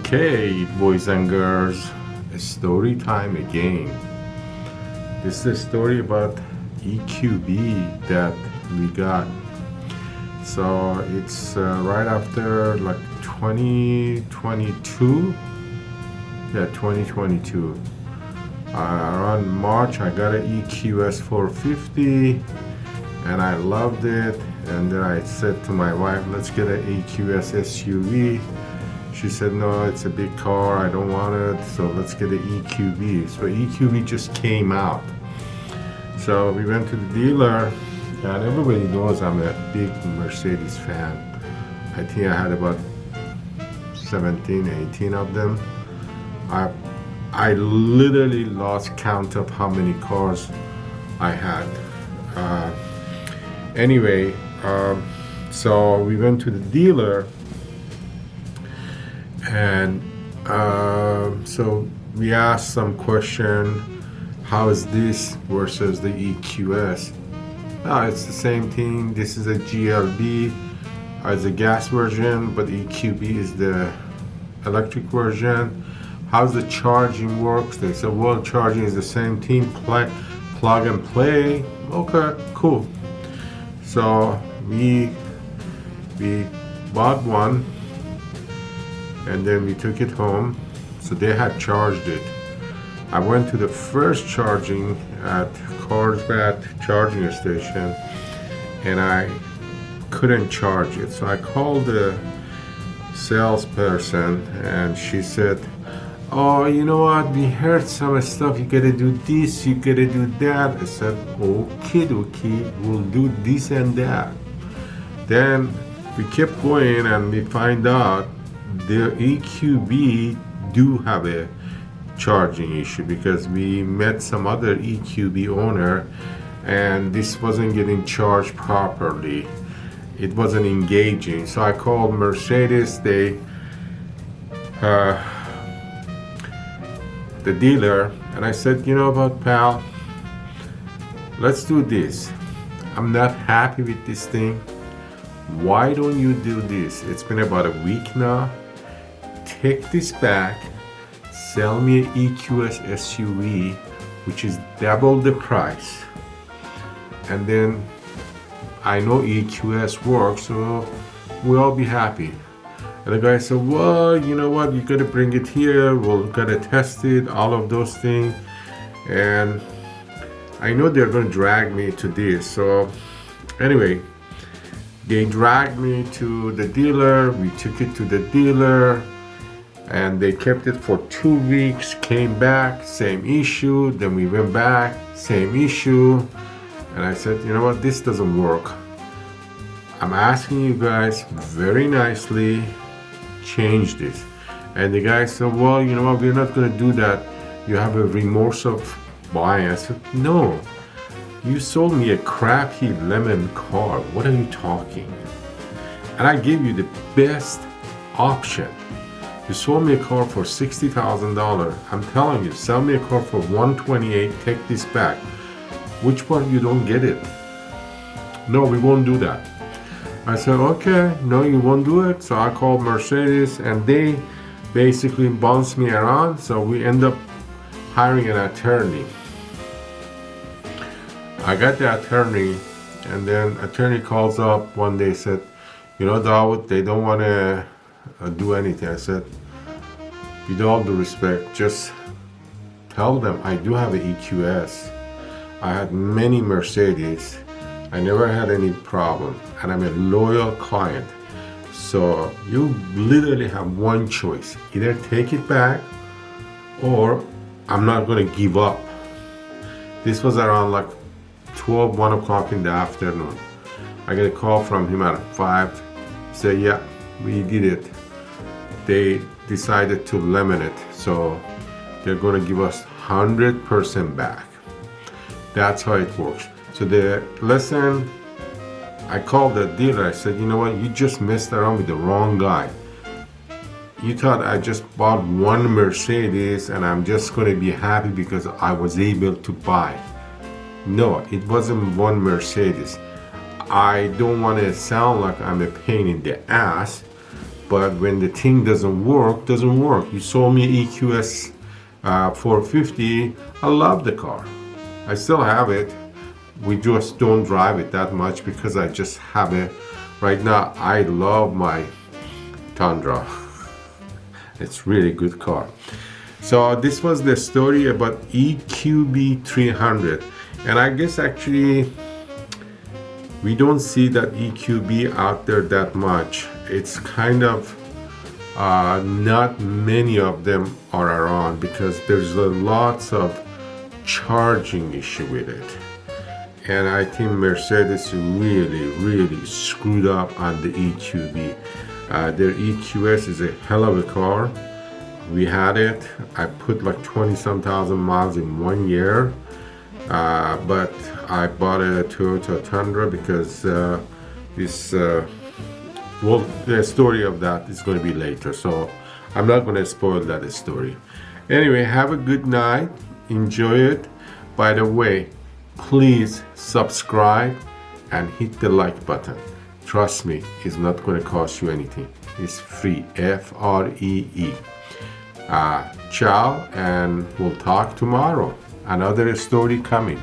Okay, boys and girls, story time again. This is a story about EQB that we got. So it's right after like 2022. Yeah, 2022. Around March, I got an EQS 450 and I loved it. And then I said to my wife, let's get an EQS SUV. She said, no, it's a big car, I don't want it, so let's get an EQB. So EQB just came out. So we went to the dealer, and everybody knows I'm a big Mercedes fan. I think I had about 17, 18 of them. I literally lost count of how many cars I had. Anyway, so we went to the dealer, and so we asked some question, how is this versus the EQS? It's the same thing. This is a GLB, it's a gas version, but EQB is the electric version. How's the charging works? They said, well, charging is the same thing, plug and play. Okay, cool. So we bought one, and then we took it home. So they had charged it. I went to the first charging at Carlsbad charging station, and I couldn't charge it. So I called the salesperson, and she said, oh, you know what, we heard some stuff, you gotta do this, you gotta do that. I said, okay, we'll do this and that. Then we kept going, and we find out the EQB do have a charging issue, because we met some other EQB owner and this wasn't getting charged properly. It wasn't engaging. So I called Mercedes, the dealer, and I said, you know what, pal, let's do this. I'm not happy with this thing. Why don't you do this? It's been about a week now. Take this back, sell me an EQS SUV, which is double the price, and then I know EQS works, so we'll all be happy. And the guy said, well, you know what, you gotta bring it here, we'll gotta test it, all of those things. And I know they're gonna drag me to this. So anyway, they dragged me to the dealer, we took it to the dealer, and they kept it for 2 weeks, came back, same issue, then we went back, same issue. And I said, you know what, this doesn't work. I'm asking you guys very nicely, change this. And the guy said, well, you know what, we're not gonna do that. You have a remorse of buying. I said, no, you sold me a crappy lemon car. What are you talking? And I gave you the best option. You sold me a car for $60,000. I'm telling you, sell me a car for $128, take this back. Which one you don't get it? No, we won't do that. I said, okay, no, you won't do it. So I called Mercedes, and they basically bounced me around. So we end up hiring an attorney. I got the attorney, and then attorney calls up one day, said, you know, Dawood, they don't want to do anything. I said, with all due respect, just tell them I do have an EQS. I had many Mercedes. I never had any problem, and I'm a loyal client. So you literally have one choice. Either take it back, or I'm not gonna give up. This was around like 12, 1 o'clock in the afternoon. I got a call from him at 5, say, yeah, we did it. They decided to lemon it, so they're gonna give us 100% back. That's how it works. So the lesson, I called the dealer, I said, you know what, you just messed around with the wrong guy. You thought I just bought one Mercedes and I'm just gonna be happy because I was able to buy. No, it wasn't one Mercedes. I don't want to sound like I'm a pain in the ass, but when the thing doesn't work, doesn't work. You sold me EQS 450. I love the car. I still have it. We just don't drive it that much because I just have it. Right now, I love my Tundra. It's really good car. So this was the story about EQB 300. And I guess actually we don't see that EQB out there that much. It's kind of not many of them are around because there's lots of charging issue with it. And I think Mercedes really screwed up on the EQB. Their EQS is a hell of a car. We had it. I put like 20-some thousand miles in 1 year. But I bought a Toyota Tundra because well, the story of that is going to be later. So I'm not going to spoil that story. Anyway, have a good night. Enjoy it. By the way, please subscribe and hit the like button. Trust me, it's not going to cost you anything. It's free. Free. Ciao, and we'll talk tomorrow. Another story coming.